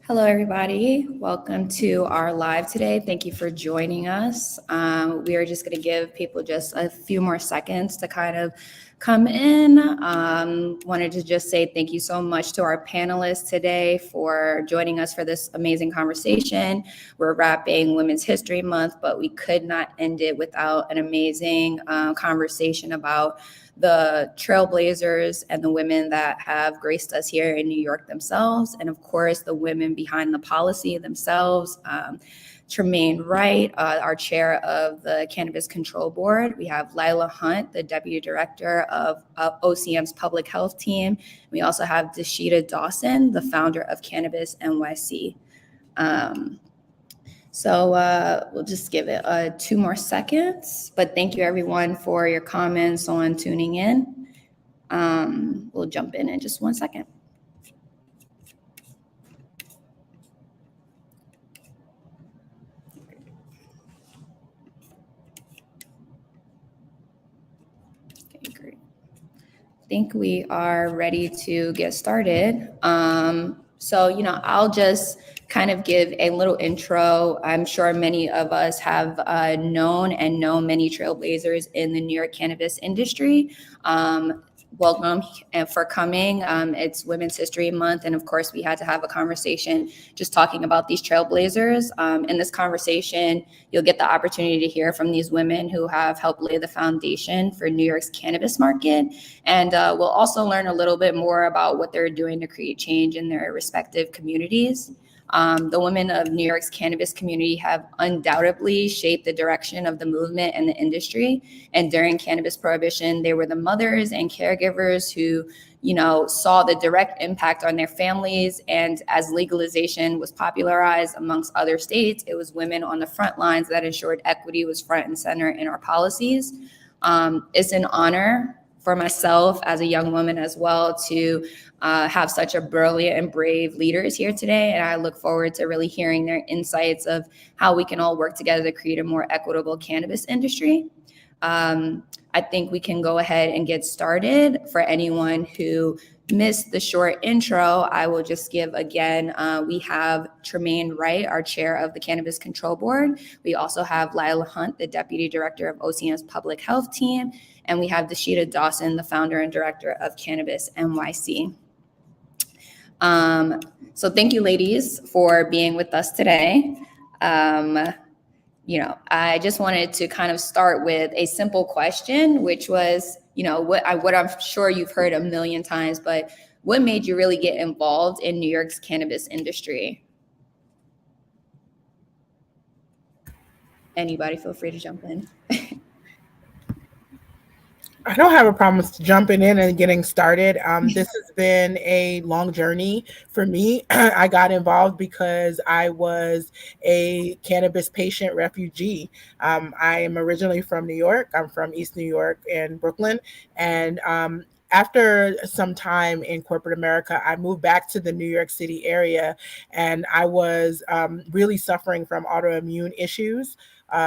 Hello, everybody. Welcome to our live today. Thank you for joining us. We are just going to give people just a few more seconds to kind of come in. Wanted to just say thank you so much to our panelists today for joining us for this amazing conversation. We're wrapping Women's History Month, but we could not end it without an amazing conversation about the trailblazers and the women that have graced us here in New York themselves, and of course the women behind the policy themselves. Tremaine Wright, our chair of the Cannabis Control Board. We have Lyla Hunt, the deputy director of OCM's public health team. We also have Dasheeda Dawson, the founder of Cannabis NYC. So we'll just give it 2 more seconds, but thank you everyone for your comments on tuning in. We'll jump in just 1 second. Okay, great. I think we are ready to get started. So, I'll just kind of give a little intro. I'm sure many of us have known and know many trailblazers in the New York cannabis industry. Welcome and for coming. It's Women's History Month, and of course, we had to have a conversation just talking about these trailblazers. In this conversation, you'll get the opportunity to hear from these women who have helped lay the foundation for New York's cannabis market, and we'll also learn a little bit more about what they're doing to create change in their respective communities. The women of New York's cannabis community have undoubtedly shaped the direction of the movement and the industry. And during cannabis prohibition, they were the mothers and caregivers who, saw the direct impact on their families. And as legalization was popularized amongst other states, it was women on the front lines that ensured equity was front and center in our policies. It's an honor for myself as a young woman as well to have such a brilliant and brave leaders here today. And I look forward to really hearing their insights of how we can all work together to create a more equitable cannabis industry. I think we can go ahead and get started. For anyone who missed the short intro, I will just give again, we have Tremaine Wright, our chair of the Cannabis Control Board. We also have Lyla Hunt, the deputy director of OCM's public health team. And we have Dasheeda Dawson, the founder and director of Cannabis NYC. So thank you, ladies, for being with us today. I just wanted to kind of start with a simple question, which was, what I'm sure you've heard a million times, but what made you really get involved in New York's cannabis industry? Anybody feel free to jump in. I don't have a problem with jumping in and getting started. This has been a long journey for me. I got involved because I was a cannabis patient refugee. I am originally from New York. I'm from East New York and Brooklyn. And after some time in corporate America, I moved back to the New York City area, and I was really suffering from autoimmune issues.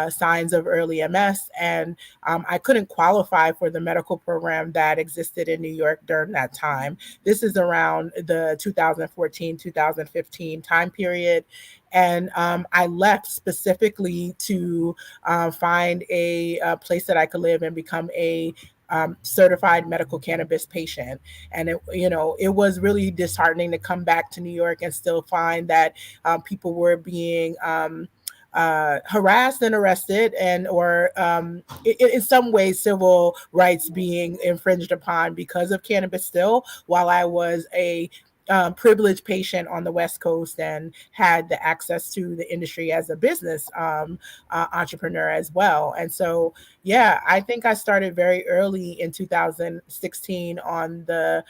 Signs of early MS, and I couldn't qualify for the medical program that existed in New York during that time. This is around the 2014-2015 time period. And I left specifically to find a place that I could live and become a certified medical cannabis patient. And it was really disheartening to come back to New York and still find that people were being harassed and arrested, and or in some ways civil rights being infringed upon because of cannabis still, while I was a privileged patient on the West Coast and had the access to the industry as a business entrepreneur as well. And so, yeah, I think I started very early in 2016 on the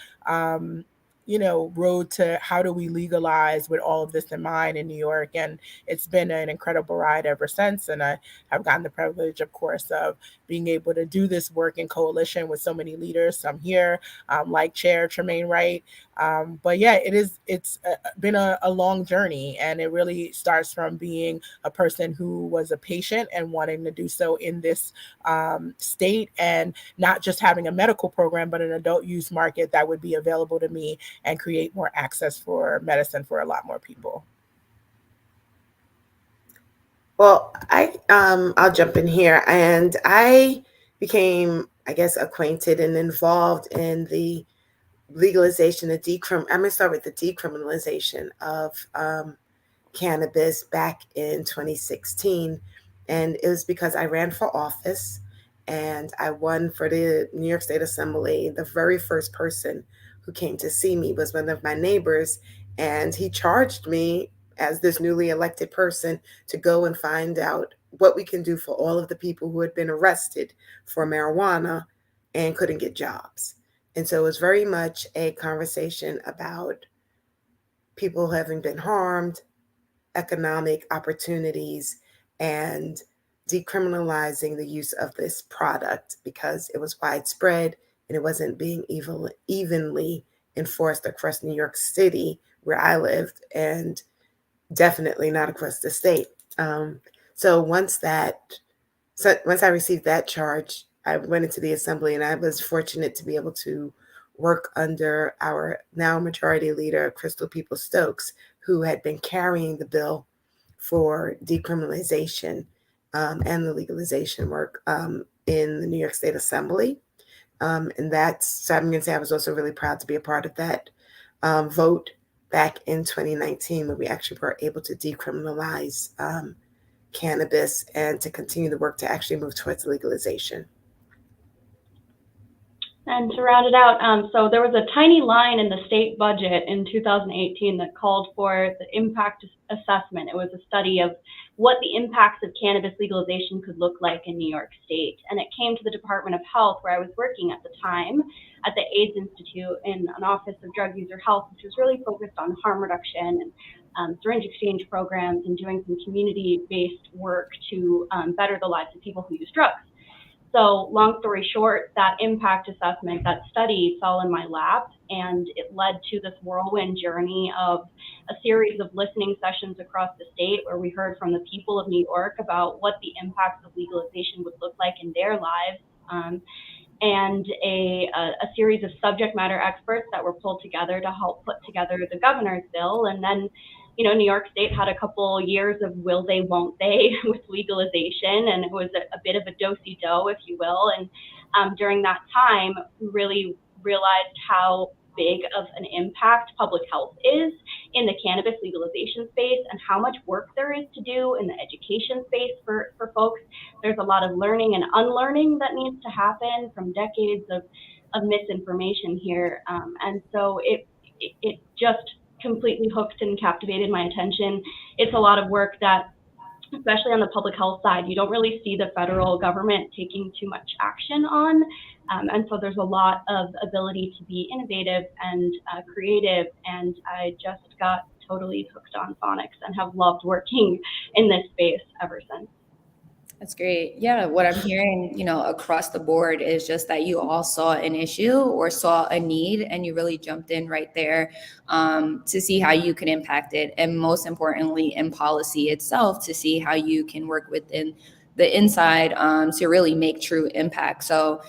road to how do we legalize with all of this in mind in New York. And it's been an incredible ride ever since. And I have gotten the privilege, of course, of being able to do this work in coalition with so many leaders, some here, like Chair Tremaine Wright. But yeah, it's been a long journey, and it really starts from being a person who was a patient and wanting to do so in this state, and not just having a medical program, but an adult use market that would be available to me and create more access for medicine for a lot more people. Well, I'll jump in here, and I became, I guess, acquainted and involved in the legalization of I'm going to start with the decriminalization of cannabis back in 2016, and it was because I ran for office and I won for the New York State Assembly. The very first person who came to see me was one of my neighbors, and he charged me as this newly elected person to go and find out what we can do for all of the people who had been arrested for marijuana and couldn't get jobs. And so it was very much a conversation about people having been harmed, economic opportunities, and decriminalizing the use of this product because it was widespread and it wasn't being evenly enforced across New York City, where I lived, and definitely not across the state. So once I received that charge, I went into the assembly, and I was fortunate to be able to work under our now majority leader, Crystal Peoples-Stokes, who had been carrying the bill for decriminalization and the legalization work in the New York State Assembly. So I'm going to say I was also really proud to be a part of that vote back in 2019, when we actually were able to decriminalize cannabis and to continue the work to actually move towards legalization. And to round it out, so there was a tiny line in the state budget in 2018 that called for the impact assessment. It was a study of what the impacts of cannabis legalization could look like in New York State. And it came to the Department of Health, where I was working at the time, at the AIDS Institute in an Office of Drug User Health, which was really focused on harm reduction and syringe exchange programs and doing some community-based work to better the lives of people who use drugs. So long story short, that impact assessment, that study fell in my lap, and it led to this whirlwind journey of a series of listening sessions across the state where we heard from the people of New York about what the impacts of legalization would look like in their lives, and a series of subject matter experts that were pulled together to help put together the governor's bill. And then, New York State had a couple years of will they, won't they with legalization, and it was a bit of a do-si-do, if you will. And during that time, we really realized how big of an impact public health is in the cannabis legalization space and how much work there is to do in the education space for folks. There's a lot of learning and unlearning that needs to happen from decades of misinformation here. And so it just completely hooked and captivated my attention. It's a lot of work that, especially on the public health side, you don't really see the federal government taking too much action on. And so there's a lot of ability to be innovative and creative. And I just got totally hooked on phonics and have loved working in this space ever since. That's great. Yeah, what I'm hearing, across the board is just that you all saw an issue or saw a need, and you really jumped in right there to see how you can impact it. And most importantly, in policy itself, to see how you can work within the inside to really make true impact. So,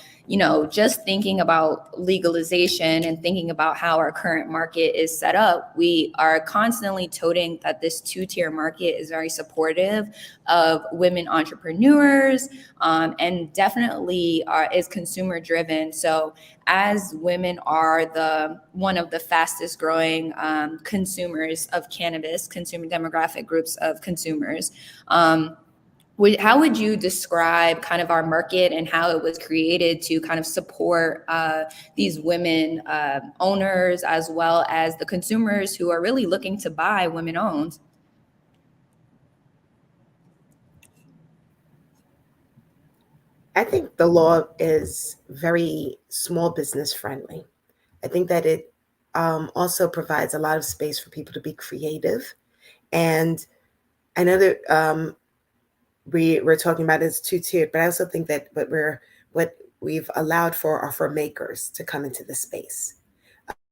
just thinking about legalization and thinking about how our current market is set up, we are constantly toting that this two-tier market is very supportive of women entrepreneurs and definitely is consumer driven. So as women are one of the fastest growing consumers of cannabis, consumer demographic groups of consumers, how would you describe kind of our market and how it was created to kind of support these women owners as well as the consumers who are really looking to buy women owned? I think the law is very small business friendly. I think that it also provides a lot of space for people to be creative. And I know that we're talking about it as two-tiered, but I also think that what we've allowed for are for makers to come into the space,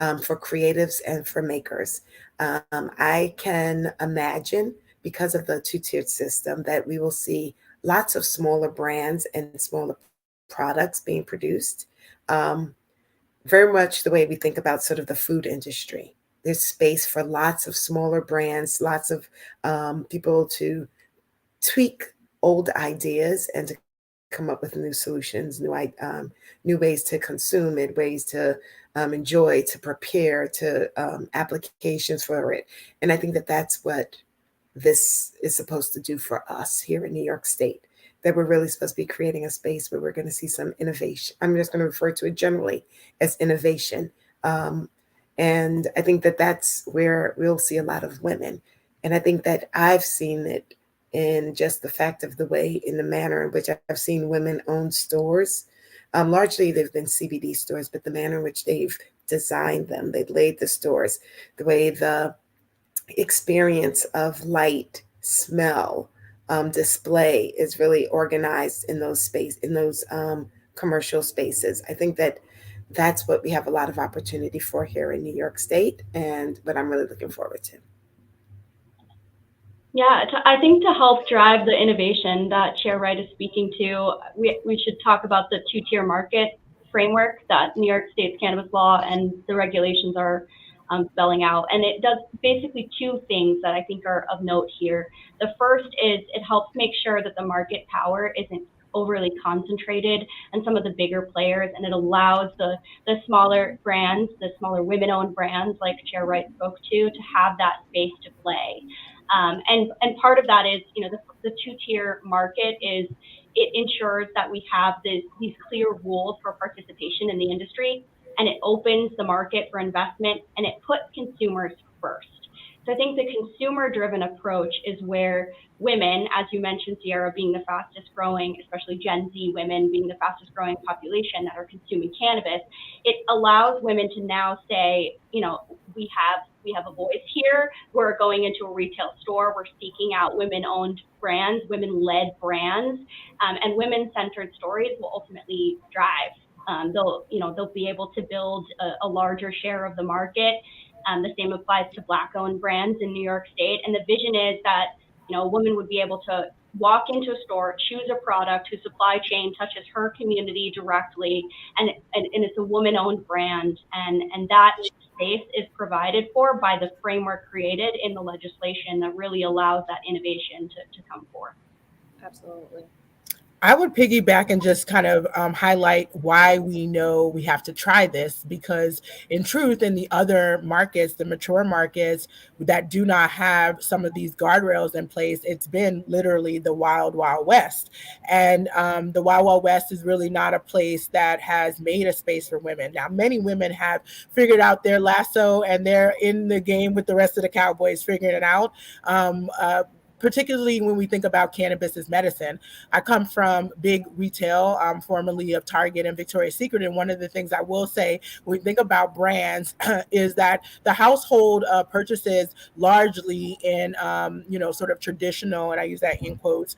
for creatives and for makers. I can imagine, because of the two-tiered system, that we will see lots of smaller brands and smaller products being produced, very much the way we think about sort of the food industry. There's space for lots of smaller brands, lots of people to tweak old ideas and to come up with new solutions, new ways to consume it, ways to enjoy, to prepare, to applications for it. And I think that that's what this is supposed to do for us here in New York State, that we're really supposed to be creating a space where we're going to see some innovation. I'm just going to refer to it generally as innovation. And I think that that's where we'll see a lot of women. And I think that I've seen it in just the fact of the way, in the manner in which I've seen women own stores. Largely, they've been CBD stores, but the manner in which they've designed them, they've laid the stores, the way the experience of light, smell, display is really organized in those commercial spaces. I think that that's what we have a lot of opportunity for here in New York State, and what I'm really looking forward to. Yeah, I think to help drive the innovation that Chair Wright is speaking to, we should talk about the two-tier market framework that New York State's cannabis law and the regulations are spelling out. And it does basically two things that I think are of note here. The first is it helps make sure that the market power isn't overly concentrated in some of the bigger players, and it allows the smaller brands, the smaller women-owned brands like Chair Wright spoke to have that space to play. And part of that is, the two-tier market is it ensures that we have these clear rules for participation in the industry, and it opens the market for investment, and it puts consumers first. So I think the consumer-driven approach is where women, as you mentioned, Sierra, being the fastest growing, especially Gen Z women being the fastest growing population that are consuming cannabis, it allows women to now say, you know, we have a voice here. We're going into a retail store. We're seeking out women-owned brands, women-led brands, and women-centered stories will ultimately drive. They'll be able to build a larger share of the market. The same applies to Black-owned brands in New York State. And the vision is that, you know, a woman would be able to walk into a store, choose a product whose supply chain touches her community directly, and it's a woman-owned brand. And that space is provided for by the framework created in the legislation that really allows that innovation to come forth. Absolutely. I would piggyback and just kind of highlight why we know we have to try this, because in truth, in the other markets, the mature markets that do not have some of these guardrails in place, it's been literally the wild, wild west. And the wild, wild west is really not a place that has made a space for women. Now, many women have figured out their lasso and they're in the game with the rest of the cowboys figuring it out. Particularly when we think about cannabis as medicine. I come from big retail, formerly of Target and Victoria's Secret. And one of the things I will say when we think about brands is that the household purchases largely in, sort of traditional, and I use that in quotes,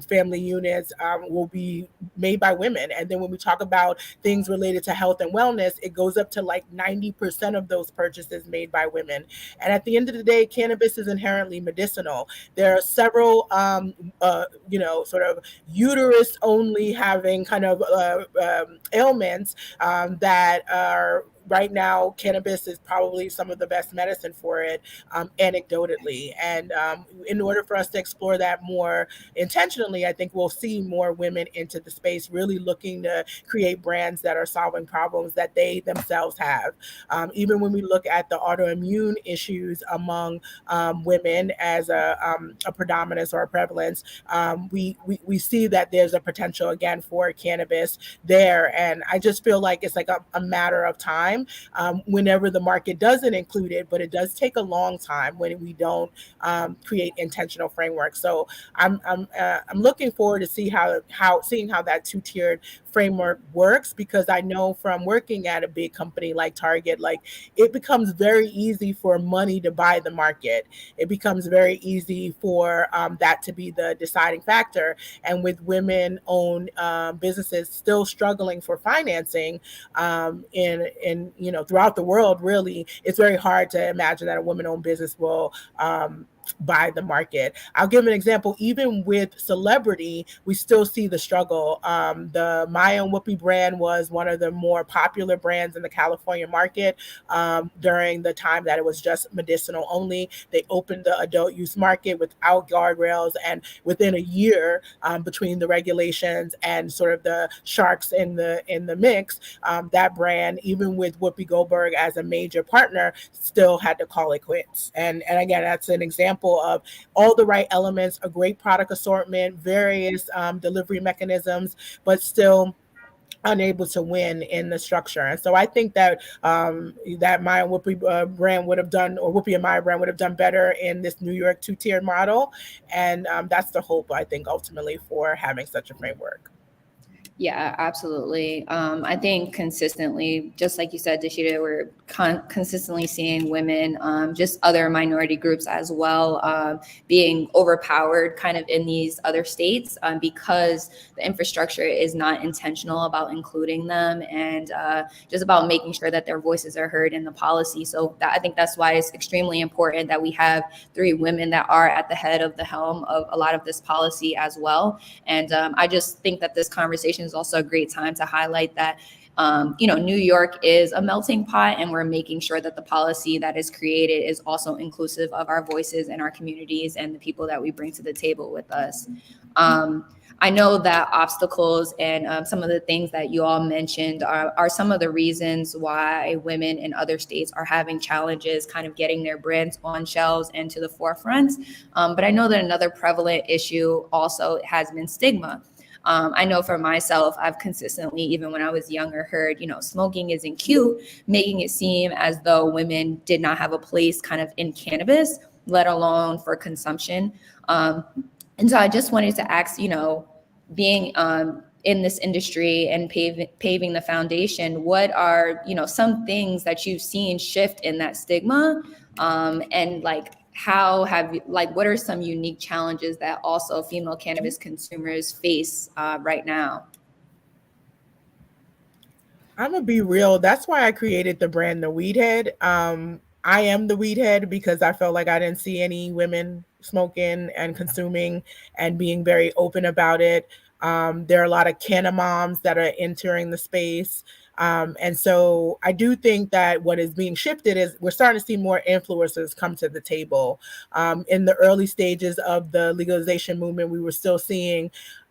family units will be made by women. And then when we talk about things related to health and wellness, it goes up to like 90% of those purchases made by women. And at the end of the day, cannabis is inherently medicinal. There are several, sort of uterus only having kind of ailments that are right now. Cannabis is probably some of the best medicine for it, anecdotally. And in order for us to explore that more intentionally, I think we'll see more women into the space, really looking to create brands that are solving problems that they themselves have. Even when we look at the autoimmune issues among women as a predominance or a prevalence, we see that there's a potential again for cannabis there. And I just feel like it's like a matter of time whenever the market doesn't include it, but it does take a long time when we don't create intentional frameworks. So I'm looking forward to seeing how that two-tiered framework works, because I know from working at a big company like Target, like it becomes very easy for money to buy the market. It becomes very easy for that to be the deciding factor. And with women-owned businesses still struggling for financing in throughout the world, really, it's very hard to imagine that a women-owned business will by the market. I'll give an example. Even with celebrity, we still see the struggle. The Maya and Whoopi brand was one of the more popular brands in the California market during the time that it was just medicinal only. They opened the adult use market without guardrails, and within a year, between the regulations and sort of the sharks in the mix, that brand, even with Whoopi Goldberg as a major partner, still had to call it quits. And again, that's an example of all the right elements, a great product assortment, various delivery mechanisms, but still unable to win in the structure. And so I think that that Maya and Whoopi brand would have done, or Whoopi and Maya brand would have done better in this New York two-tiered model. And that's the hope, I think, ultimately for having such a framework. Yeah, absolutely. I think consistently, just like you said, Dasheeda, we're consistently seeing women, just other minority groups as well, being overpowered kind of in these other states because the infrastructure is not intentional about including them and just about making sure that their voices are heard in the policy. So I think that's why it's extremely important that we have 3 women that are at the head of the helm of a lot of this policy as well. And I just think that this conversation is also a great time to highlight that, New York is a melting pot, and we're making sure that the policy that is created is also inclusive of our voices and our communities and the people that we bring to the table with us. I know that obstacles and some of the things that you all mentioned are some of the reasons why women in other states are having challenges kind of getting their brands on shelves and to the forefront. But I know that another prevalent issue also has been stigma. I know for myself, I've consistently, even when I was younger, heard, smoking isn't cute, making it seem as though women did not have a place kind of in cannabis, let alone for consumption. And so I just wanted to ask, being in this industry and paving the foundation, what are, some things that you've seen shift in that stigma? And like, what are some unique challenges that also female cannabis consumers face right now? I'm gonna be real. That's why I created the brand The Weed Head. I am the weed head because I felt like I didn't see any women smoking and consuming and being very open about it. There are a lot of canna moms that are entering the space. And so I do think that what is being shifted is we're starting to see more influencers come to the table. In the early stages of the legalization movement, we were still seeing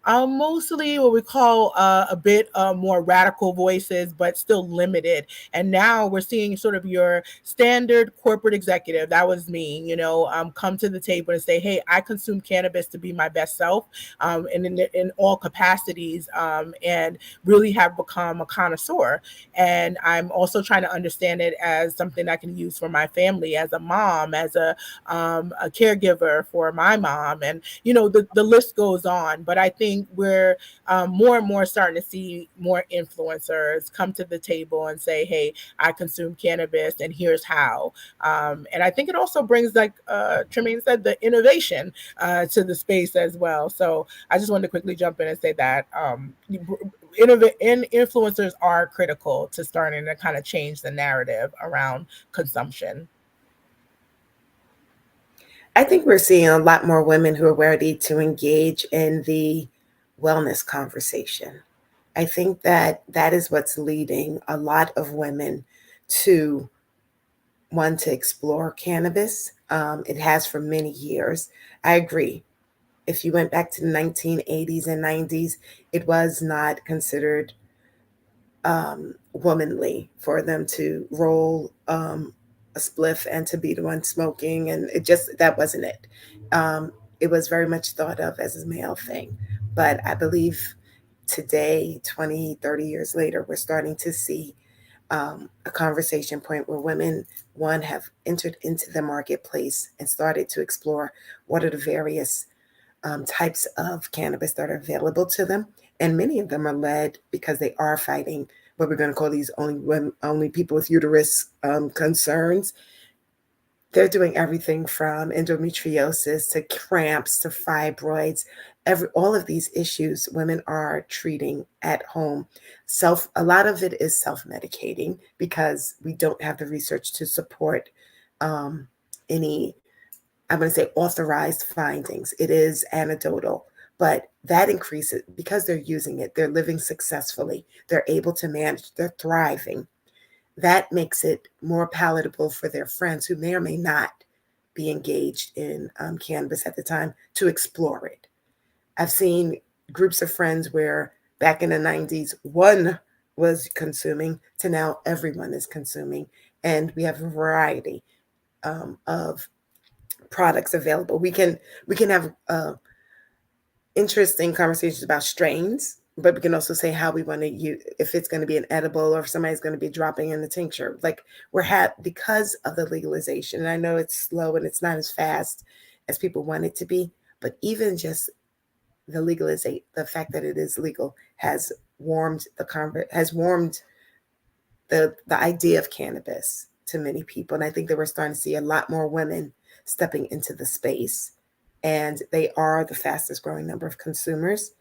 mostly what we call a bit more radical voices, but still limited. And now we're seeing sort of your standard corporate executive. That was me, come to the table and say, hey, I consume cannabis to be my best self, and in all capacities, and really have become a connoisseur. And I'm also trying to understand it as something I can use for my family, as a mom, as a caregiver for my mom. And, the list goes on. But I think we're more and more starting to see more influencers come to the table and say, hey, I consume cannabis and here's how. And I think it also brings, like Tremaine said, the innovation to the space as well. So I just wanted to quickly jump in and say that influencers are critical to starting to kind of change the narrative around consumption. I think we're seeing a lot more women who are ready to engage in the wellness conversation. I think that is what's leading a lot of women to want to explore cannabis. It has for many years. I agree. If you went back to the 1980s and 90s, it was not considered womanly for them to roll a spliff and to be the one smoking. And that wasn't it. It was very much thought of as a male thing. But I believe today, 20, 30 years later, we're starting to see a conversation point where women, one, have entered into the marketplace and started to explore what are the various types of cannabis that are available to them. And many of them are led because they are fighting what we're going to call these only people with uterus concerns. They're doing everything from endometriosis to cramps to fibroids. All of these issues women are treating at home. A lot of it is self-medicating because we don't have the research to support any, I'm going to say, authorized findings. It is anecdotal, but that increases because they're using it. They're living successfully. They're able to manage. They're thriving. That makes it more palatable for their friends who may or may not be engaged in cannabis at the time to explore it. I've seen groups of friends where back in the 90s, one was consuming to now everyone is consuming. And we have a variety of products available. We can have interesting conversations about strains, but we can also say how we want to use, if it's going to be an edible or if somebody's going to be dropping in the tincture. Like because of the legalization, and I know it's slow and it's not as fast as people want it to be, but even just the fact that it is legal has warmed the idea of cannabis to many people. And I think that we're starting to see a lot more women stepping into the space, and they are the fastest growing number of consumers.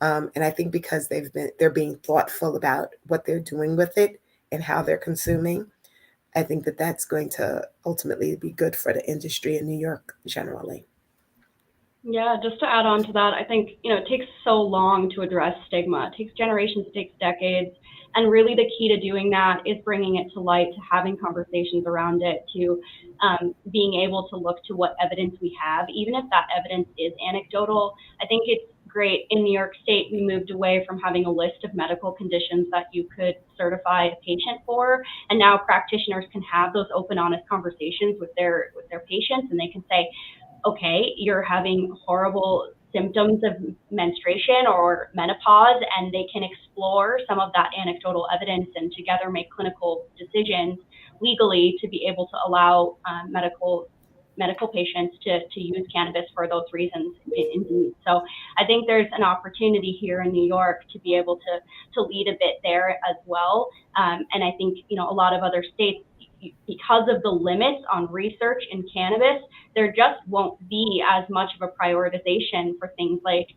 And I think because they're being thoughtful about what they're doing with it and how they're consuming, I think that that's going to ultimately be good for the industry in New York generally. Yeah, just to add on to that, I think, it takes so long to address stigma. It takes generations, it takes decades. And really the key to doing that is bringing it to light, to having conversations around it, to being able to look to what evidence we have, even if that evidence is anecdotal. I think it's great. In New York State, we moved away from having a list of medical conditions that you could certify a patient for. And now practitioners can have those open, honest conversations with their patients, and they can say, okay, you're having horrible symptoms of menstruation or menopause, and they can explore some of that anecdotal evidence and together make clinical decisions legally to be able to allow medical patients to use cannabis for those reasons indeed. So I think there's an opportunity here in New York to be able to lead a bit there as well. And I think, a lot of other states, because of the limits on research in cannabis, there just won't be as much of a prioritization for things like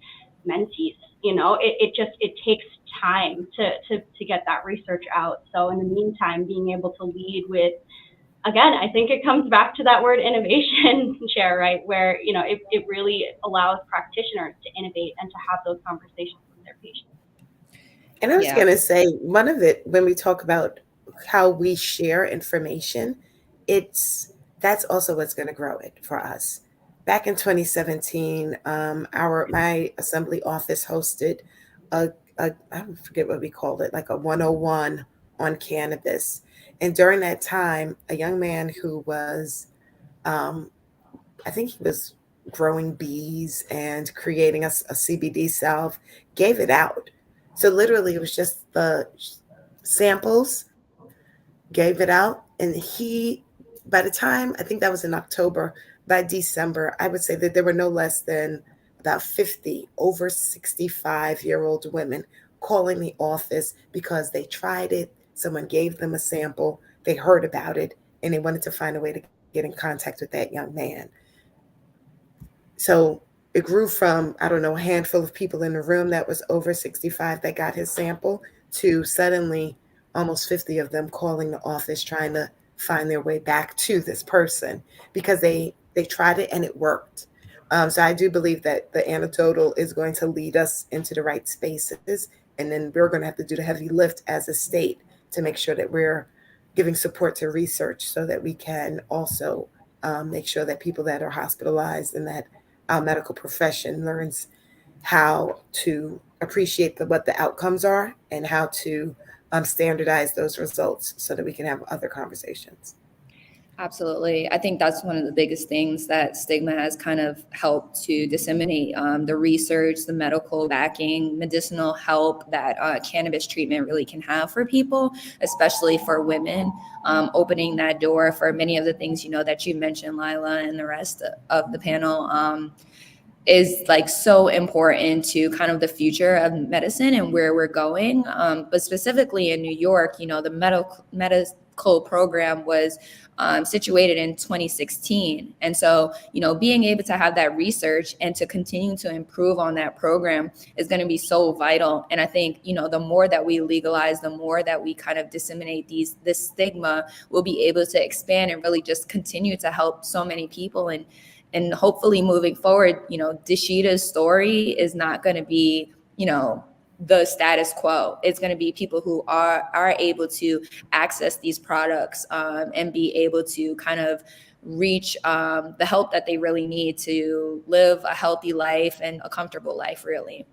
menses. It takes time to get that research out. So in the meantime, being able to lead with, again, I think it comes back to that word innovation, Chair, right? Where, it really allows practitioners to innovate and to have those conversations with their patients. And I was going to say, one of it, when we talk about how we share information, that's also what's going to grow it for us. Back in 2017, my assembly office hosted I forget what we called it, like a 101 on cannabis. And during that time, a young man who was, I think he was growing bees and creating a CBD salve, gave it out. So literally it was just the samples, gave it out. And by the time, I think that was in October, by December, I would say that there were no less than about 50 over 65-year-old women calling the office because they tried it. Someone gave them a sample, they heard about it, and they wanted to find a way to get in contact with that young man. So it grew from, I don't know, a handful of people in the room that was over 65 that got his sample to suddenly almost 50 of them calling the office trying to find their way back to this person because they tried it and it worked. So I do believe that the anecdotal is going to lead us into the right spaces. And then we're going to have to do the heavy lift as a state to make sure that we're giving support to research so that we can also make sure that people that are hospitalized and that our medical profession learns how to appreciate what the outcomes are and how to standardize those results so that we can have other conversations. Absolutely. I think that's one of the biggest things that Stigma has kind of helped to disseminate, the research, the medical backing, medicinal help that cannabis treatment really can have for people, especially for women, opening that door for many of the things, that you mentioned, Lyla, and the rest of the panel. Is like so important to kind of the future of medicine and where we're going. But specifically in New York, the medical program was situated in 2016. And so, being able to have that research and to continue to improve on that program is going to be so vital. And I think, the more that we legalize, the more that we kind of disseminate this stigma, we'll be able to expand and really just continue to help so many people. And hopefully moving forward, Dasheeda's story is not going to be, the status quo. It's going to be people who are able to access these products and be able to kind of reach the help that they really need to live a healthy life and a comfortable life, really.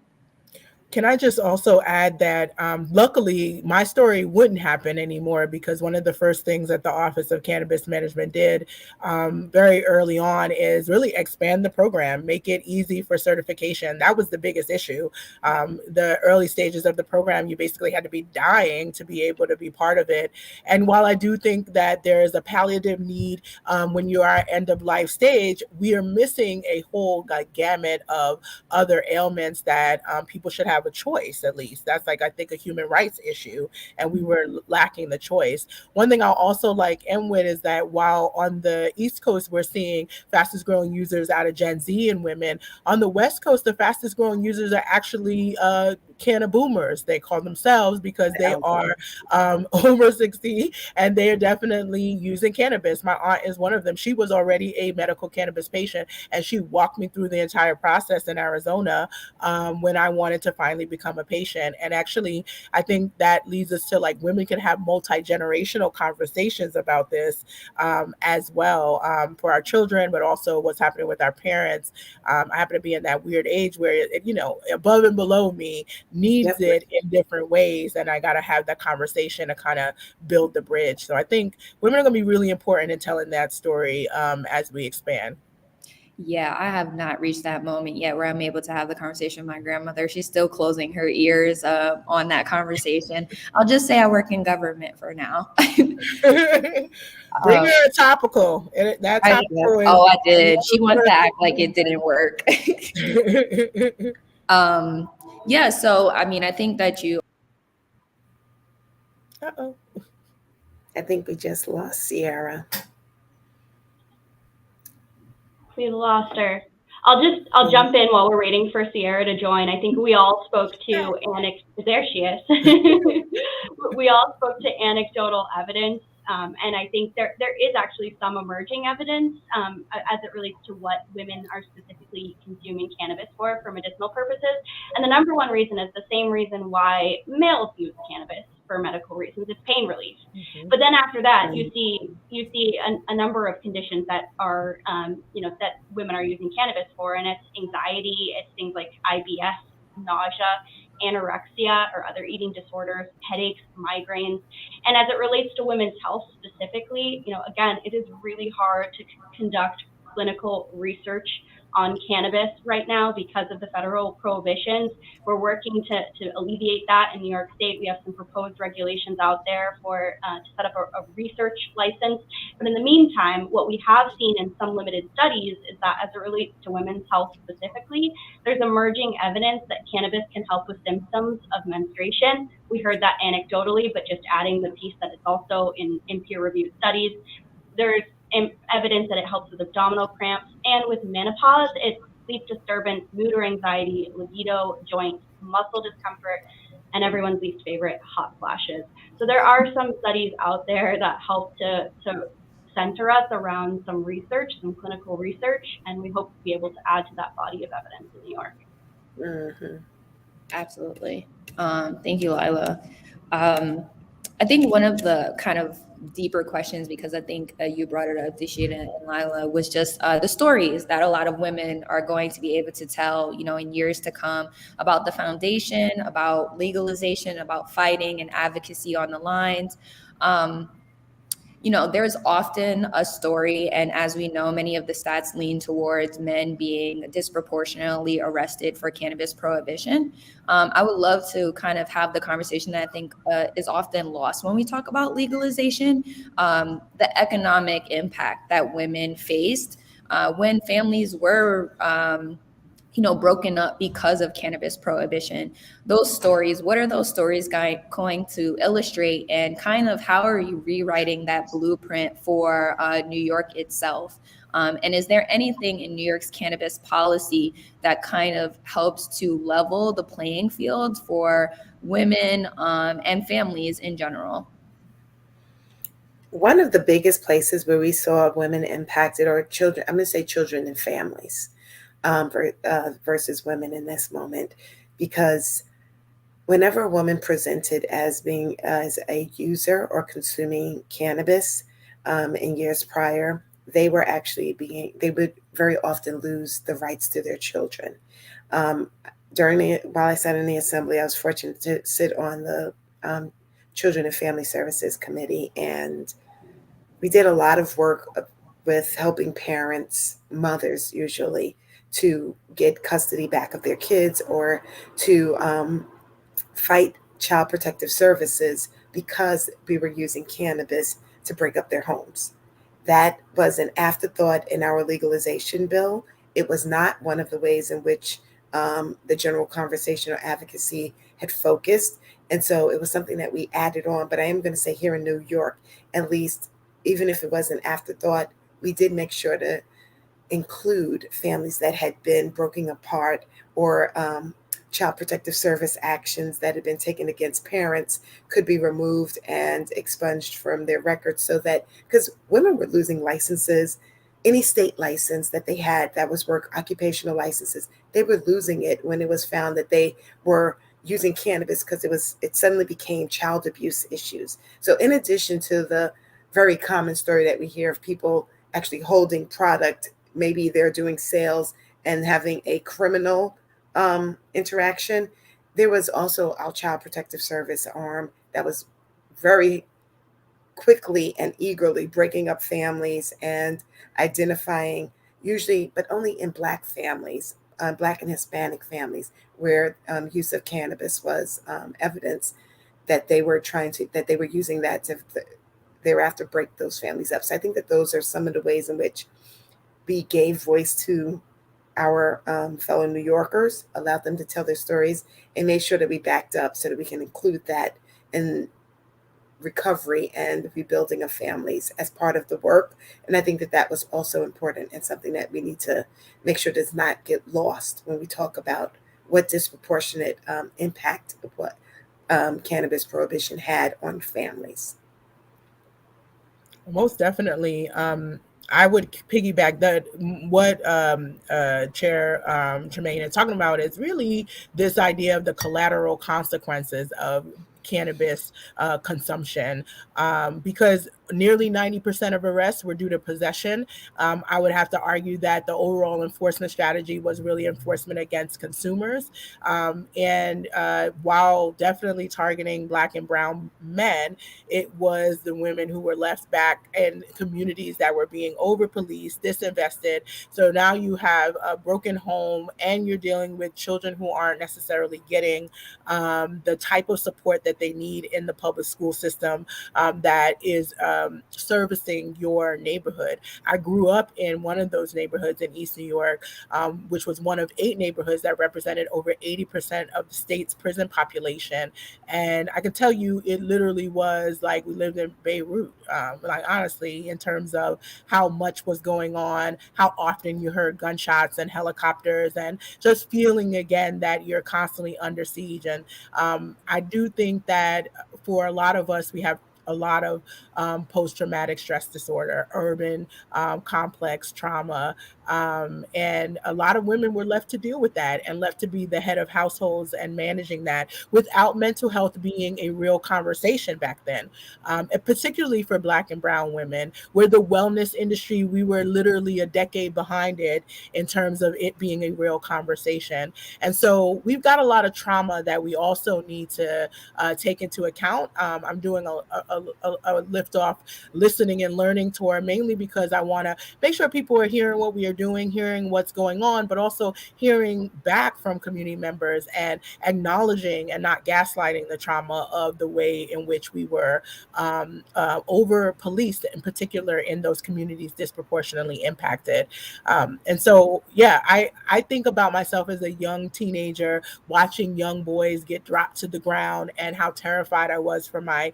Can I just also add that luckily my story wouldn't happen anymore because one of the first things that the Office of Cannabis Management did very early on is really expand the program, make it easy for certification. That was the biggest issue. The early stages of the program, you basically had to be dying to be able to be part of it. And while I do think that there is a palliative need when you are end of life stage, we are missing a whole gamut of other ailments that people should have a choice. At least that's I think a human rights issue, and we were lacking the choice. One thing I'll also end with is that while on the East Coast we're seeing fastest growing users out of Gen Z and women, on the West Coast the fastest growing users are actually canna boomers, they call themselves, because they are over 60 and they are definitely using cannabis. My aunt is one of them. She was already a medical cannabis patient and she walked me through the entire process in Arizona when I wanted to finally become a patient. And actually, I think that leads us to women can have multi-generational conversations about this as well for our children, but also what's happening with our parents. I happen to be in that weird age where, above and below me needs it in different ways. And I got to have that conversation to kind of build the bridge. So I think women are going to be really important in telling that story as we expand. Yeah, I have not reached that moment yet where I'm able to have the conversation with my grandmother. She's still closing her ears on that conversation. I'll just say I work in government for now. Bring um, her a topical. That topical is. I did. She wants to act like it didn't work. Yeah, so I mean, I think that you. Uh-oh. I think we just lost Sierra. We lost her. I'll jump in while we're waiting for Sierra to join. I think we all spoke to there she is. We all spoke to anecdotal evidence, and I think there is actually some emerging evidence as it relates to what women are specifically consuming cannabis for medicinal purposes. And the number one reason is the same reason why males use cannabis for medical reasons. It's pain relief. But then after that, you see a number of conditions that are, that women are using cannabis for, and it's anxiety, it's things like IBS, nausea, anorexia, or other eating disorders, headaches, migraines. And as it relates to women's health specifically, again, it is really hard to conduct clinical research on cannabis right now because of the federal prohibitions. We're working to alleviate that in New York State. We have some proposed regulations out there for to set up a research license. But in the meantime, what we have seen in some limited studies is that as it relates to women's health specifically, there's emerging evidence that cannabis can help with symptoms of menstruation. We heard that anecdotally, but just adding the piece that it's also in peer-reviewed studies. There's evidence that it helps with abdominal cramps, and with menopause, it's sleep disturbance, mood or anxiety, libido, joint, muscle discomfort, and everyone's least favorite, hot flashes. So there are some studies out there that help to center us around some research, some clinical research, and we hope to be able to add to that body of evidence in New York. Mm-hmm. Absolutely. Thank you, Lyla. I think one of the kind of deeper questions, because I think you brought it up, Dasheeda and Lyla, was just the stories that a lot of women are going to be able to tell, in years to come about the foundation, about legalization, about fighting and advocacy on the lines. There's often a story, and as we know, many of the stats lean towards men being disproportionately arrested for cannabis prohibition. I would love to kind of have the conversation that I think is often lost when we talk about legalization, the economic impact that women faced when families were broken up because of cannabis prohibition. Those stories, what are those stories going to illustrate, and kind of how are you rewriting that blueprint for New York itself? And is there anything in New York's cannabis policy that kind of helps to level the playing field for women and families in general? One of the biggest places where we saw women impacted are children. I'm going to say children and families. Versus women in this moment, because whenever a woman presented as being as a user or consuming cannabis in years prior, they would very often lose the rights to their children. While I sat in the assembly, I was fortunate to sit on the Children and Family Services Committee, and we did a lot of work with helping parents, mothers usually, to get custody back of their kids, or to fight child protective services because we were using cannabis to break up their homes. That was an afterthought in our legalization bill. It was not one of the ways in which the general conversation or advocacy had focused. And so it was something that we added on. But I am going to say here in New York, at least, even if it was an afterthought, we did make sure to include families that had been broken apart, or child protective service actions that had been taken against parents could be removed and expunged from their records, so that, because women were losing licenses, any state license that they had that was work occupational licenses, they were losing it when it was found that they were using cannabis, because it suddenly became child abuse issues. So in addition to the very common story that we hear of people actually holding product, maybe they're doing sales and having a criminal interaction, there was also our Child Protective Service arm that was very quickly and eagerly breaking up families and identifying usually, but only in Black families, Black and Hispanic families, where use of cannabis was evidence that they were using that to thereafter break those families up. So I think that those are some of the ways in which we gave voice to our fellow New Yorkers, allowed them to tell their stories, and made sure that we backed up so that we can include that in recovery and rebuilding of families as part of the work. And I think that that was also important and something that we need to make sure does not get lost when we talk about what disproportionate impact of what cannabis prohibition had on families. Most definitely. I would piggyback that what Chair Tremaine is talking about is really this idea of the collateral consequences of cannabis consumption, because nearly 90% of arrests were due to possession. I would have to argue that the overall enforcement strategy was really enforcement against consumers. And while definitely targeting Black and brown men, it was the women who were left back in communities that were being over-policed, disinvested. So now you have a broken home and you're dealing with children who aren't necessarily getting the type of support that they need in the public school system that is servicing your neighborhood. I grew up in one of those neighborhoods in East New York, which was one of 8 neighborhoods that represented over 80% of the state's prison population. And I can tell you, it literally was like we lived in Beirut, like honestly, in terms of how much was going on, how often you heard gunshots and helicopters, and just feeling again that you're constantly under siege. And I do think that for a lot of us, we have a lot of post-traumatic stress disorder, urban complex trauma, and a lot of women were left to deal with that and left to be the head of households and managing that without mental health being a real conversation back then, and particularly for Black and brown women, where the wellness industry, we were literally a decade behind it in terms of it being a real conversation. And so we've got a lot of trauma that we also need to take into account. I'm doing a lift off listening and learning tour, mainly because I want to make sure people are hearing what we are doing, hearing what's going on, but also hearing back from community members and acknowledging and not gaslighting the trauma of the way in which we were over policed, in particular in those communities disproportionately impacted. And so, yeah, I think about myself as a young teenager watching young boys get dropped to the ground and how terrified I was for my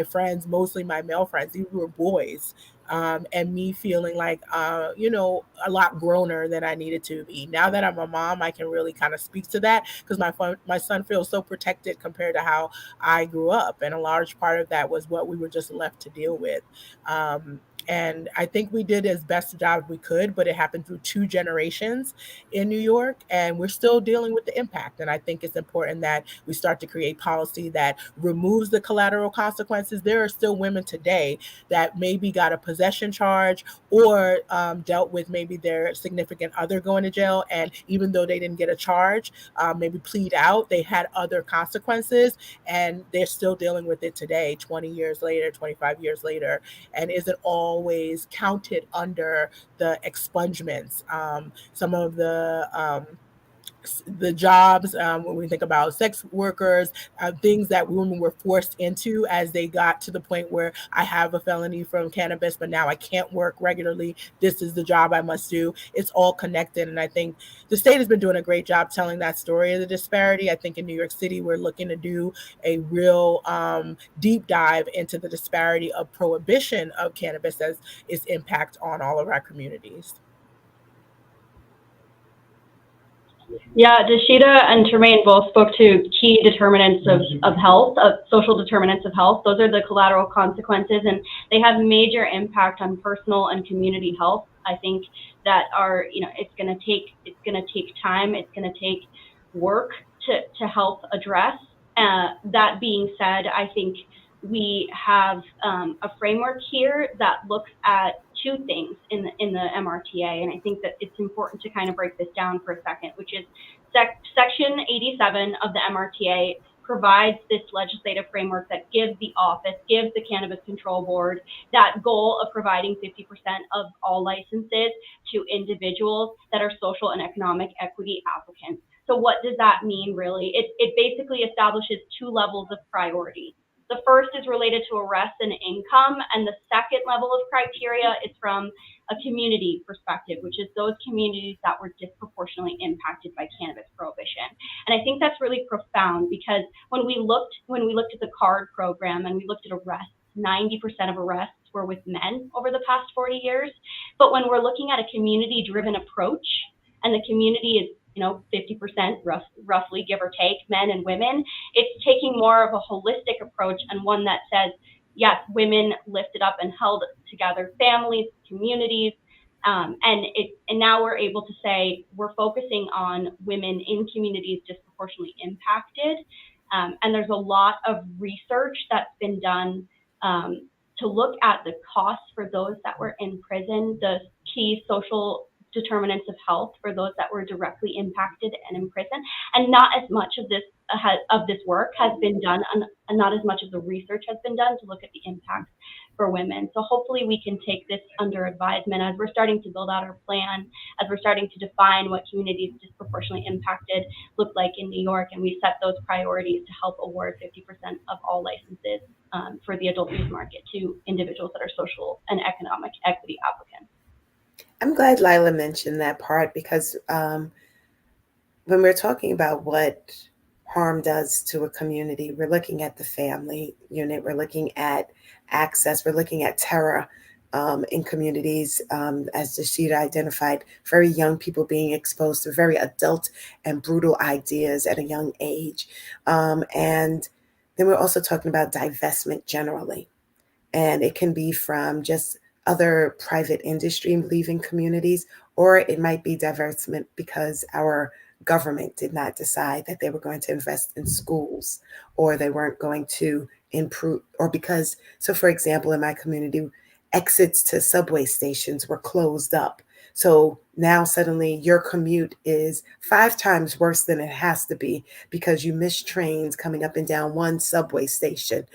friends, mostly my male friends. These were boys. And me feeling like, a lot growner than I needed to be. Now that I'm a mom, I can really kind of speak to that because my son feels so protected compared to how I grew up. And a large part of that was what we were just left to deal with. And I think we did as best a job we could, but it happened through 2 generations in New York, and we're still dealing with the impact. And I think it's important that we start to create policy that removes the collateral consequences. There are still women today that maybe got a possession charge or dealt with maybe their significant other going to jail. And even though they didn't get a charge, maybe plead out, they had other consequences, and they're still dealing with it today, 20 years later, 25 years later, and isn't always counted under the expungements. Some of the jobs, when we think about sex workers, things that women were forced into as they got to the point where I have a felony from cannabis, but now I can't work regularly. This is the job I must do. It's all connected. And I think the state has been doing a great job telling that story of the disparity. I think in New York City, we're looking to do a real deep dive into the disparity of prohibition of cannabis as its impact on all of our communities. Yeah, Dasheeda and Tremaine both spoke to key determinants of health, of social determinants of health. Those are the collateral consequences, and they have major impact on personal and community health. I think that it's going to take time, it's going to take work to help address. That being said, I think we have a framework here that looks at 2 things in the MRTA, and I think that it's important to kind of break this down for a second, which is Section 87 of the MRTA provides this legislative framework that gives the office, gives the Cannabis Control Board that goal of providing 50% of all licenses to individuals that are social and economic equity applicants. So what does that mean, really? It basically establishes two levels of priority. The first is related to arrest and income, and the second level of criteria is from a community perspective, which is those communities that were disproportionately impacted by cannabis prohibition. And I think that's really profound, because when we looked at the CARD program and we looked at arrests, 90% of arrests were with men over the past 40 years. But when we're looking at a community-driven approach, and the community is 50% roughly, give or take, men and women, it's taking more of a holistic approach, and one that says, yes, women lifted up and held together families, communities, and now we're able to say we're focusing on women in communities disproportionately impacted. And there's a lot of research that's been done to look at the costs for those that were in prison, the key social determinants of health for those that were directly impacted and in prison, and not as much of this work has been done, and not as much of the research has been done to look at the impacts for women. So hopefully we can take this under advisement as we're starting to build out our plan, as we're starting to define what communities disproportionately impacted look like in New York, and we set those priorities to help award 50% of all licenses for the adult use market to individuals that are social and economic equity applicants. I'm glad Lyla mentioned that part, because when we're talking about what harm does to a community, we're looking at the family unit, we're looking at access, we're looking at terror in communities, as Dasheeda identified, very young people being exposed to very adult and brutal ideas at a young age. And then we're also talking about divestment generally. And it can be from just other private industry leaving communities, or it might be divestment because our government did not decide that they were going to invest in schools, or they weren't going to improve, or because, so for example, in my community, exits to subway stations were closed up. So now suddenly your commute is 5 times worse than it has to be because you miss trains coming up and down one subway station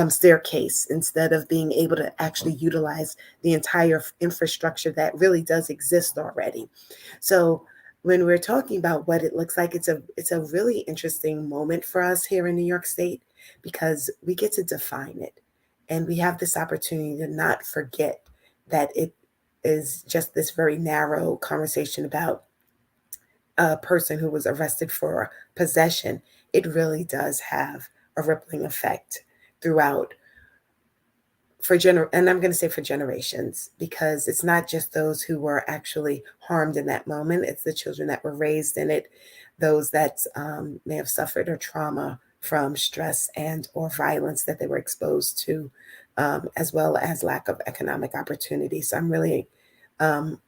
staircase, instead of being able to actually utilize the entire infrastructure that really does exist already. So when we're talking about what it looks like, it's a really interesting moment for us here in New York State, because we get to define it. And we have this opportunity to not forget that it is just this very narrow conversation about a person who was arrested for possession. It really does have a rippling effect throughout and I'm going to say for generations, because it's not just those who were actually harmed in that moment. It's the children that were raised in it, those that may have suffered or trauma from stress and or violence that they were exposed to, as well as lack of economic opportunity. So I'm really, I'm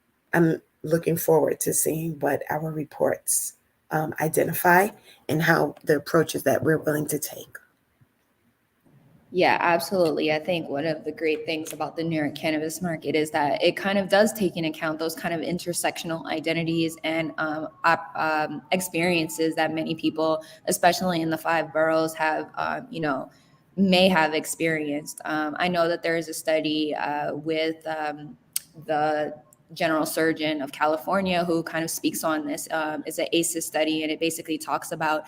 looking forward to seeing what our reports identify and how the approaches that we're willing to take. Yeah, absolutely. I think one of the great things about the New York cannabis market is that it kind of does take into account those kind of intersectional identities and experiences that many people, especially in the 5 boroughs, have, may have experienced. I know that there is a study with the general surgeon of California who kind of speaks on this. It's an ACEs study, and it basically talks about,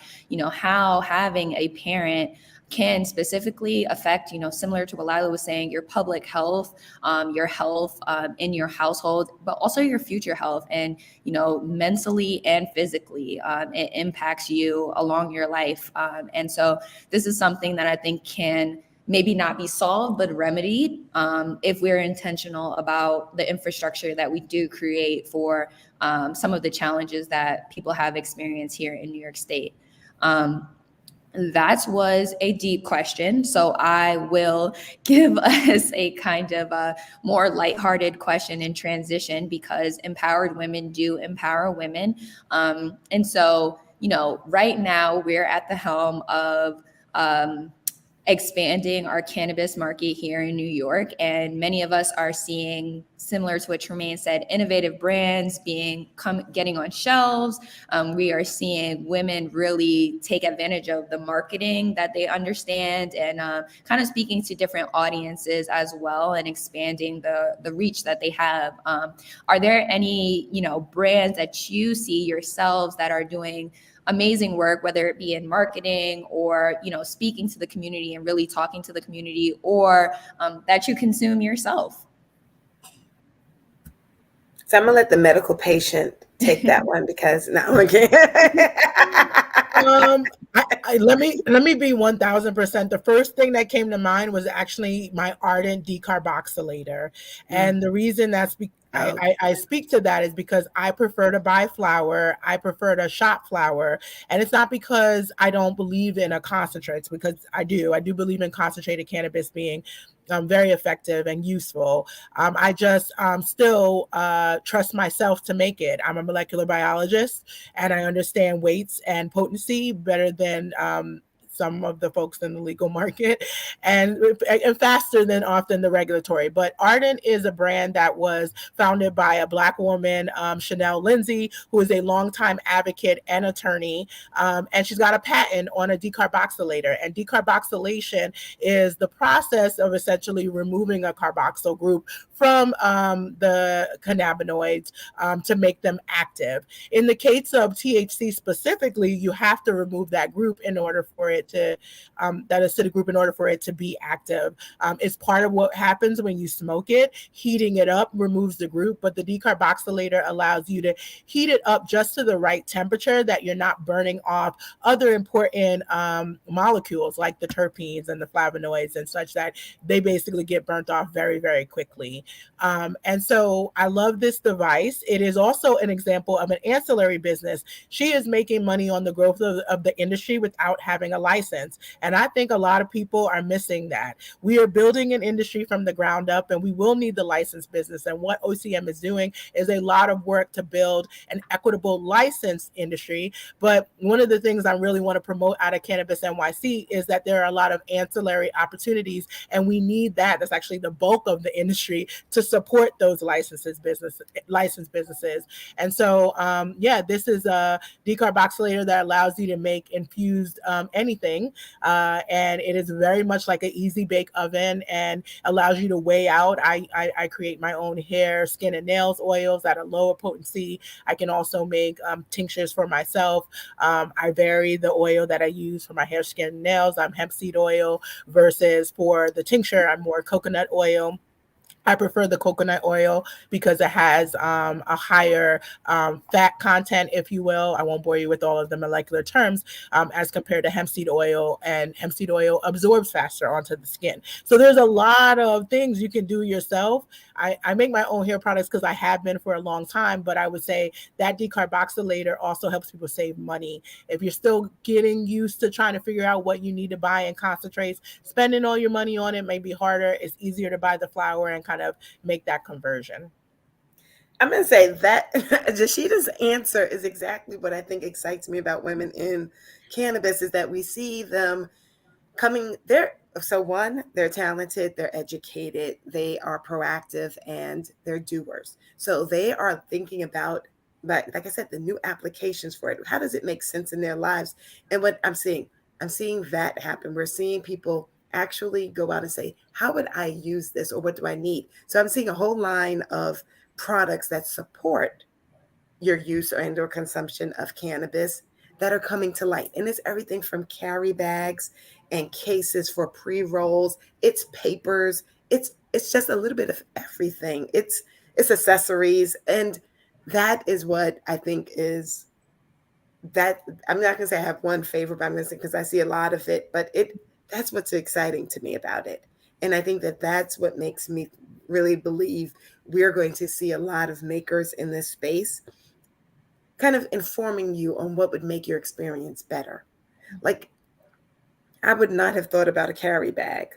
how having a parent can specifically affect, similar to what Lyla was saying, your public health, your health in your household, but also your future health, and, mentally and physically, it impacts you along your life. And so this is something that I think can maybe not be solved, but remedied if we're intentional about the infrastructure that we do create for some of the challenges that people have experienced here in New York State. That was a deep question. So I will give us a kind of a more lighthearted question in transition, because empowered women do empower women. And so, right now we're at the helm of expanding our cannabis market here in New York. And many of us are seeing, similar to what Tremaine said, innovative brands getting on shelves. We are seeing women really take advantage of the marketing that they understand, and kind of speaking to different audiences as well, and expanding the reach that they have. Are there any, brands that you see yourselves that are doing amazing work, whether it be in marketing or, speaking to the community and really talking to the community, or that you consume yourself? So I'm gonna let the medical patient take that one because now again. Let me be 1000%. The first thing that came to mind was actually my Ardent decarboxylator, and the reason I speak to that is because I prefer to buy flower. I prefer to shop flower. And it's not because I don't believe in a concentrate. It's because I do believe in concentrated cannabis being very effective and useful. I just still trust myself to make it. I'm a molecular biologist, and I understand weights and potency better than some of the folks in the legal market, and faster than often the regulatory. But Ardent is a brand that was founded by a Black woman, Chanel Lindsay, who is a longtime advocate and attorney, and she's got a patent on a decarboxylator. And decarboxylation is the process of essentially removing a carboxyl group from the cannabinoids to make them active. In the case of THC specifically, you have to remove that group in order for it to, that acidic group, in order for it to be active. It's part of what happens when you smoke it. Heating it up removes the group, but the decarboxylator allows you to heat it up just to the right temperature that you're not burning off other important molecules like the terpenes and the flavonoids and such, that they basically get burnt off very, very quickly. And so I love this device. It is also an example of an ancillary business. She is making money on the growth of the industry without having a license. And I think a lot of people are missing that. We are building an industry from the ground up, and we will need the license business. And what OCM is doing is a lot of work to build an equitable license industry. But one of the things I really want to promote out of Cannabis NYC is that there are a lot of ancillary opportunities, and we need that. That's actually the bulk of the industry, to support those licensed businesses. And so, this is a decarboxylator that allows you to make infused anything. And it is very much like an easy bake oven, and allows you to weigh out. I create my own hair, skin, and nails oils at a lower potency. I can also make tinctures for myself. I vary the oil that I use for my hair, skin, and nails. I'm hemp seed oil, versus for the tincture, I'm more coconut oil. I prefer the coconut oil because it has a higher fat content, if you will. I won't bore you with all of the molecular terms, as compared to hemp seed oil, and hemp seed oil absorbs faster onto the skin. So there's a lot of things you can do yourself. I make my own hair products because I have been for a long time, but I would say that decarboxylator also helps people save money. If you're still getting used to trying to figure out what you need to buy in concentrates, spending all your money on it may be harder. It's easier to buy the flower and kind of make that conversion. I'm going to say that Dasheeda's answer is exactly what I think excites me about women in cannabis, is that we see them coming there. So one, they're talented, they're educated, they are proactive, and they're doers. So they are thinking about, like I said, the new applications for it. How does it make sense in their lives? And what I'm seeing that happen. We're seeing people actually go out and say, how would I use this, or what do I need? So I'm seeing a whole line of products that support your use or consumption of cannabis that are coming to light. And it's everything from carry bags and cases for pre-rolls. It's papers. It's just a little bit of everything. It's accessories. And that is what I think is that. I'm not going to say I have one favorite, but I'm going to say, because I see a lot of it, but that's what's exciting to me about it. And I think that that's what makes me really believe we're going to see a lot of makers in this space kind of informing you on what would make your experience better. Like, I would not have thought about a carry bag.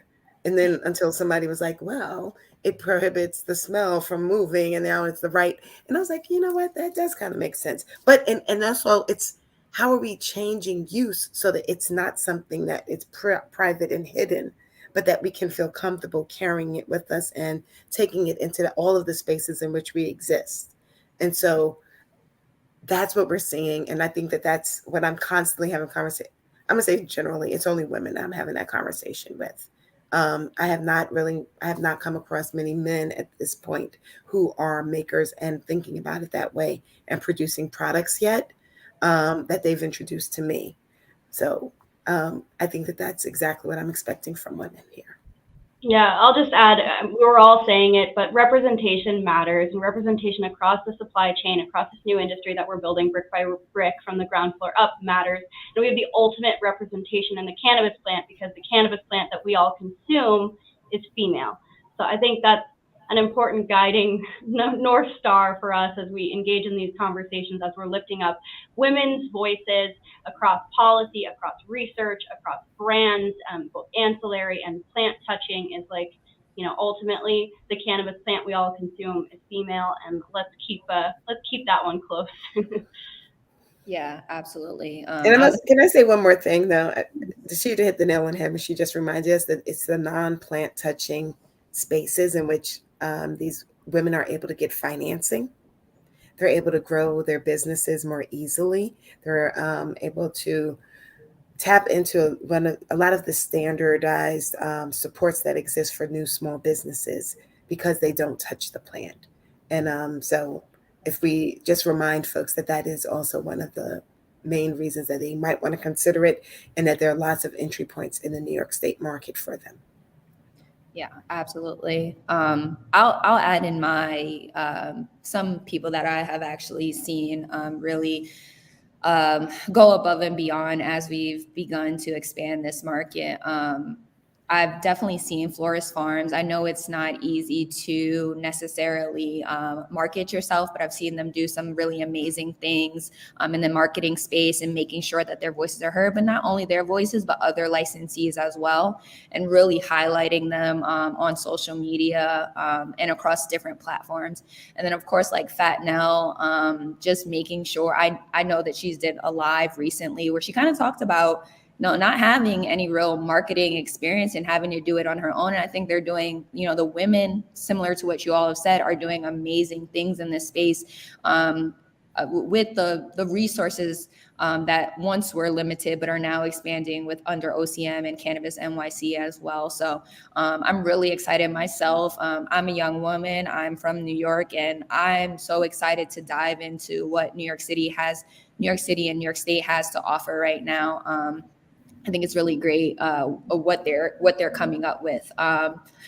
And then until somebody was like, well, it prohibits the smell from moving, and now it's the right. And I was like, you know what? That does kind of make sense. But, and that's all, it's how are we changing use so that it's not something that it's private and hidden, but that we can feel comfortable carrying it with us and taking it into all of the spaces in which we exist. And so that's what we're seeing. And I think that that's what I'm constantly having conversation. I'm gonna say generally, it's only women I'm having that conversation with. I have not come across many men at this point who are makers and thinking about it that way and producing products yet, that they've introduced to me. So I think that that's exactly what I'm expecting from women here. Yeah, I'll just add, we were all saying it, but representation matters, and representation across the supply chain, across this new industry that we're building brick by brick from the ground floor up matters. And we have the ultimate representation in the cannabis plant, because the cannabis plant that we all consume is female. So I think that's an important guiding North Star for us as we engage in these conversations, as we're lifting up women's voices across policy, across research, across brands, both ancillary and plant touching. Is like, ultimately the cannabis plant we all consume is female, and let's keep that one close. Yeah, absolutely. And can I say one more thing though? Dasheeda hit the nail on the head, and she just reminded us that it's the non-plant touching spaces in which these women are able to get financing. They're able to grow their businesses more easily. They're able to tap into a lot of the standardized supports that exist for new small businesses, because they don't touch the plant. And so if we just remind folks that that is also one of the main reasons that they might want to consider it, and that there are lots of entry points in the New York State market for them. Yeah, absolutely. I'll add in my some people that I have actually seen really go above and beyond as we've begun to expand this market. I've definitely seen florist farms. I know it's not easy to necessarily market yourself, but I've seen them do some really amazing things in the marketing space and making sure that their voices are heard, but not only their voices, but other licensees as well, and really highlighting them on social media and across different platforms. And then, of course, like Fat Nell, just making sure, I know that she's did a live recently where she kind of talked about not having any real marketing experience and having to do it on her own. And I think they're doing, the women, similar to what you all have said, are doing amazing things in this space with the resources that once were limited, but are now expanding with under OCM and Cannabis NYC as well. So I'm really excited myself. I'm a young woman. I'm from New York, and I'm so excited to dive into what New York City and New York State has to offer right now. I think it's really great what they're coming up with.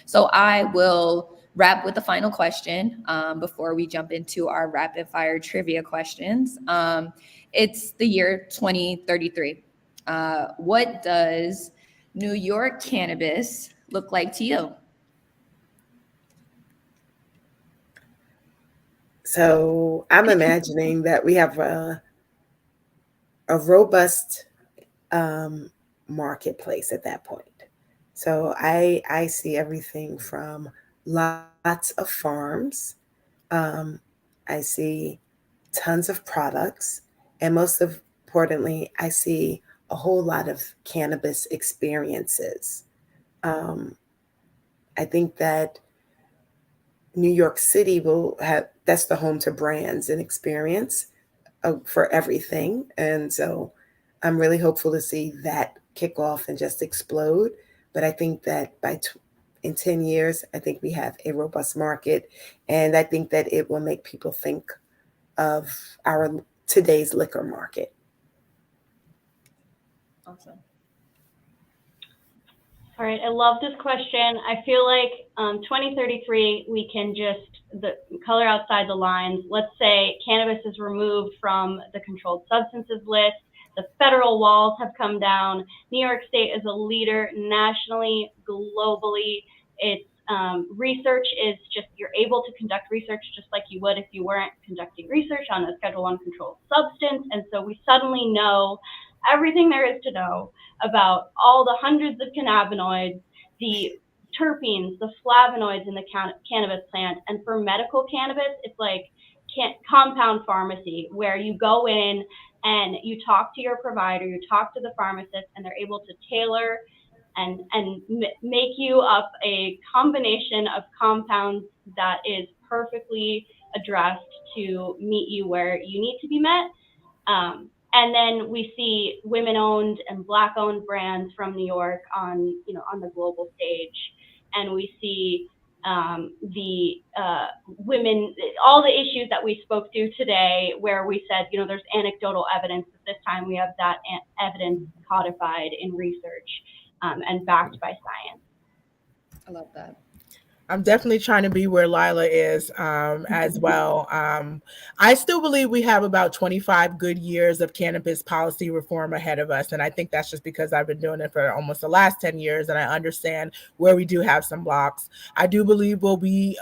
So I will wrap with the final question before we jump into our rapid fire trivia questions. It's the year 2033. What does New York cannabis look like to you? So I'm imagining that we have a robust marketplace at that point. So I see everything from lots of farms. I see tons of products, and most importantly, I see a whole lot of cannabis experiences. I think that New York City that's the home to brands and experience for everything. And so I'm really hopeful to see that kick off and just explode. But I think that in 10 years, I think we have a robust market. And I think that it will make people think of today's liquor market. Awesome. All right, I love this question. I feel like 2033, we can just color outside the lines. Let's say cannabis is removed from the controlled substances list. The federal walls have come down. New York State is a leader nationally, globally. It's research is just, you're able to conduct research just like you would if you weren't conducting research on a Schedule I controlled substance. And so we suddenly know everything there is to know about all the hundreds of cannabinoids, the terpenes, the flavonoids in the cannabis plant. And for medical cannabis, it's like compound pharmacy, where you go in and you talk to your provider, you talk to the pharmacist, and they're able to tailor and make you up a combination of compounds that is perfectly addressed to meet you where you need to be met. And then we see women-owned and Black-owned brands from New York on the global stage, and we see the women, all the issues that we spoke to today, where we said, there's anecdotal evidence, but this time we have that evidence codified in research and backed by science. I love that. I'm definitely trying to be where Lyla is as well. I still believe we have about 25 good years of cannabis policy reform ahead of us. And I think that's just because I've been doing it for almost the last 10 years. And I understand where we do have some blocks. I do believe we'll be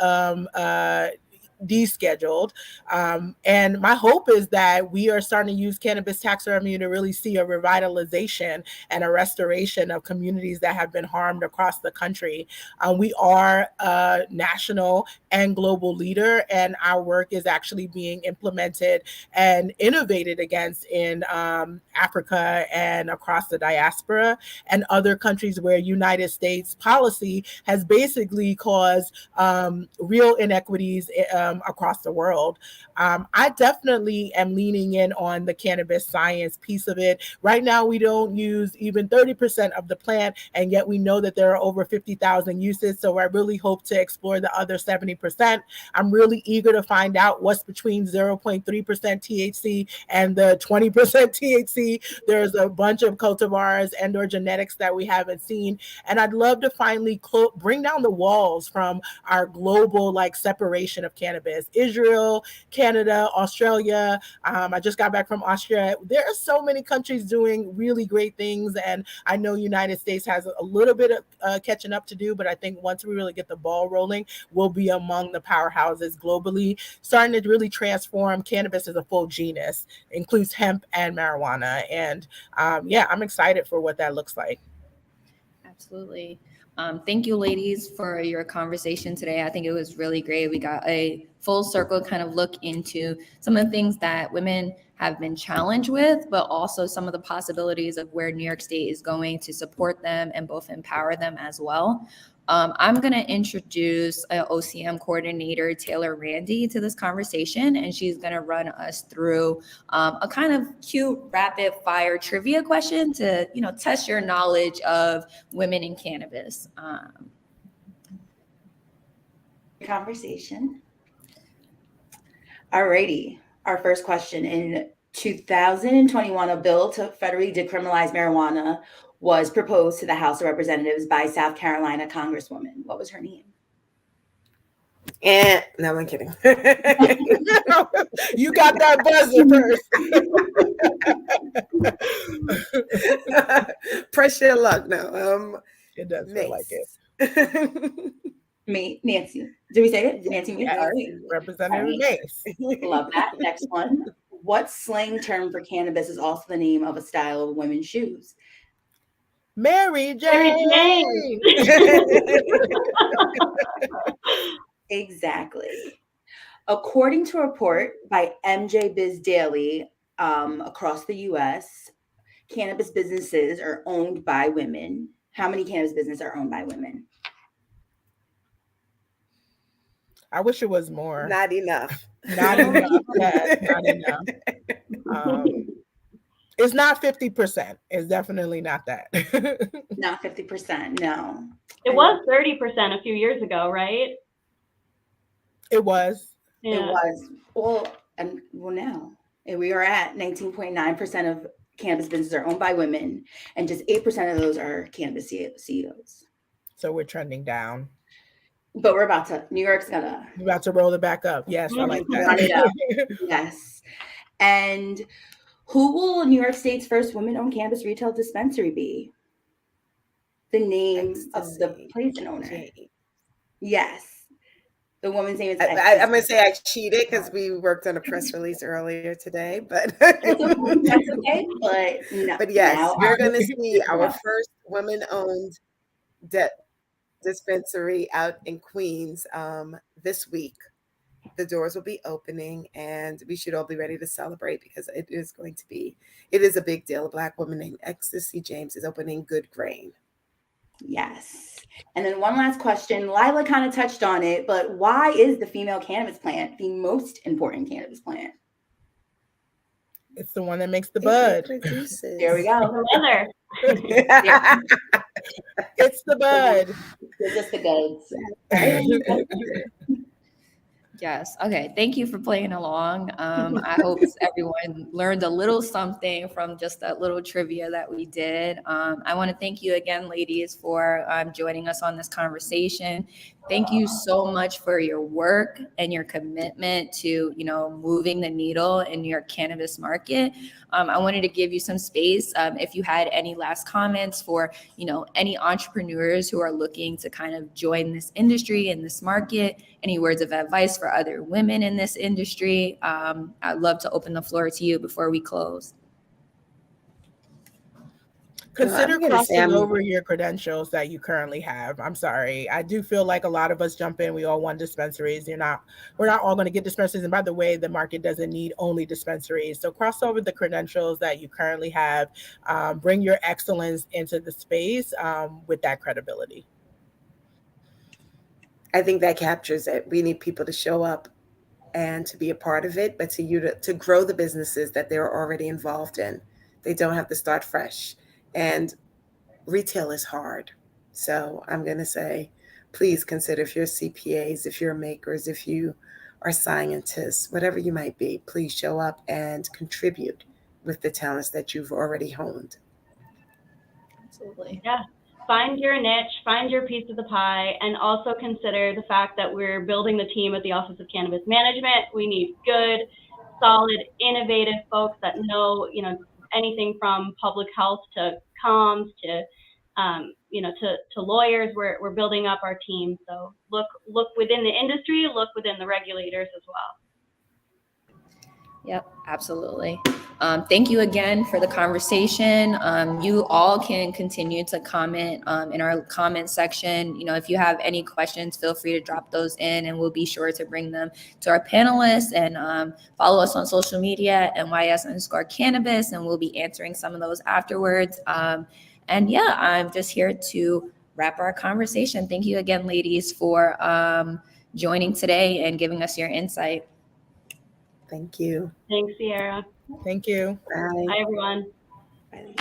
descheduled. And my hope is that we are starting to use cannabis tax revenue to really see a revitalization and a restoration of communities that have been harmed across the country. We are a national and global leader, and our work is actually being implemented and innovated against in Africa and across the diaspora and other countries where United States policy has basically caused real inequities across the world. I definitely am leaning in on the cannabis science piece of it. Right now, we don't use even 30% of the plant, and yet we know that there are over 50,000 uses. So I really hope to explore the other 70%. I'm really eager to find out what's between 0.3% THC and the 20% THC. There's a bunch of cultivars and or genetics that we haven't seen. And I'd love to finally bring down the walls from our global separation of cannabis. Israel, Canada, Australia. I just got back from Austria. There are so many countries doing really great things. And I know United States has a little bit of catching up to do, but I think once we really get the ball rolling, we'll be among the powerhouses globally, starting to really transform cannabis as a full genus, includes hemp and marijuana. And I'm excited for what that looks like. Absolutely. Thank you, ladies, for your conversation today. I think it was really great. We got a full circle kind of look into some of the things that women have been challenged with, but also some of the possibilities of where New York State is going to support them and both empower them as well. I'm going to introduce OCM coordinator Taylor Randy to this conversation, and she's going to run us through a kind of cute rapid fire trivia question to, test your knowledge of women in cannabis. Conversation. Alrighty. Our first question. In 2021, a bill to federally decriminalize marijuana was proposed to the House of Representatives by South Carolina Congresswoman. What was her name? And no, I'm kidding. You got that buzzer first. Press your luck. No, it does feel like it. Nancy. Did we say it? Nancy. Yes. Representative Mace. Love that. Next one. What slang term for cannabis is also the name of a style of women's shoes? Mary Jane. Exactly. According to a report by MJ Biz Daily, across the U.S., cannabis businesses are owned by women. How many cannabis businesses are owned by women? I wish it was more. Not enough. Not enough. Yes, not enough. It's not 50%. It's definitely not that. Not 50%. No. It was 30% a few years ago, right? It was. Yeah. It was. Well, now we are at 19.9% of cannabis businesses are owned by women, and just 8% of those are cannabis CEOs. So we're trending down. But we're about to. New York's gonna. We're about to roll it back up. Yes, I like that. Run it up. Yes. And who will New York State's first women-owned cannabis retail dispensary be? The name of the place owner. Yes. The woman's name is. I'm going to say I cheated because we worked on a press release earlier today, but that's okay. But no. But yes, we're going to see our first women-owned dispensary out in Queens this week. the doors will be opening, and we should all be ready to celebrate because it is a big deal. A Black woman named Ecstasy James is opening Good Grain. Yes. And then one last question. Lyla kind of touched on it, but why is the female cannabis plant the most important cannabis plant? It's the one that makes the bud. It produces. There we go. Another. It's the bud. They're just the goods. Yes. Okay. Thank you for playing along. I hope everyone learned a little something from just that little trivia that we did. I want to thank you again, ladies, for joining us on this conversation. Thank you so much for your work and your commitment to, moving the needle in your cannabis market. I wanted to give you some space. If you had any last comments for, any entrepreneurs who are looking to kind of join this industry and this market, any words of advice for other women in this industry, I'd love to open the floor to you before we close. Consider crossing over your credentials that you currently have. I'm sorry. I do feel like a lot of us jump in. We all want dispensaries. We're not all going to get dispensaries. And by the way, the market doesn't need only dispensaries. So cross over the credentials that you currently have. Bring your excellence into the space with that credibility. I think that captures it. We need people to show up and to be a part of it, but to grow the businesses that they're already involved in. They don't have to start fresh. And retail is hard. So I'm going to say, please consider, if you're CPAs, if you're makers, if you are scientists, whatever you might be, please show up and contribute with the talents that you've already honed. Absolutely. Yeah. Find your niche, find your piece of the pie, and also consider the fact that we're building the team at the Office of Cannabis Management. We need good, solid, innovative folks that know, anything from public health to comms to, to lawyers. We're building up our team. So look within the industry, look within the regulators as well. Yep, absolutely. Thank you again for the conversation. You all can continue to comment in our comment section. If you have any questions, feel free to drop those in, and we'll be sure to bring them to our panelists. And follow us on social media at NYS_cannabis, and we'll be answering some of those afterwards. And yeah, I'm just here to wrap our conversation. Thank you again, ladies, for joining today and giving us your insight. Thank you. Thanks, Sierra. Thank you. Bye. Bye, everyone. Bye.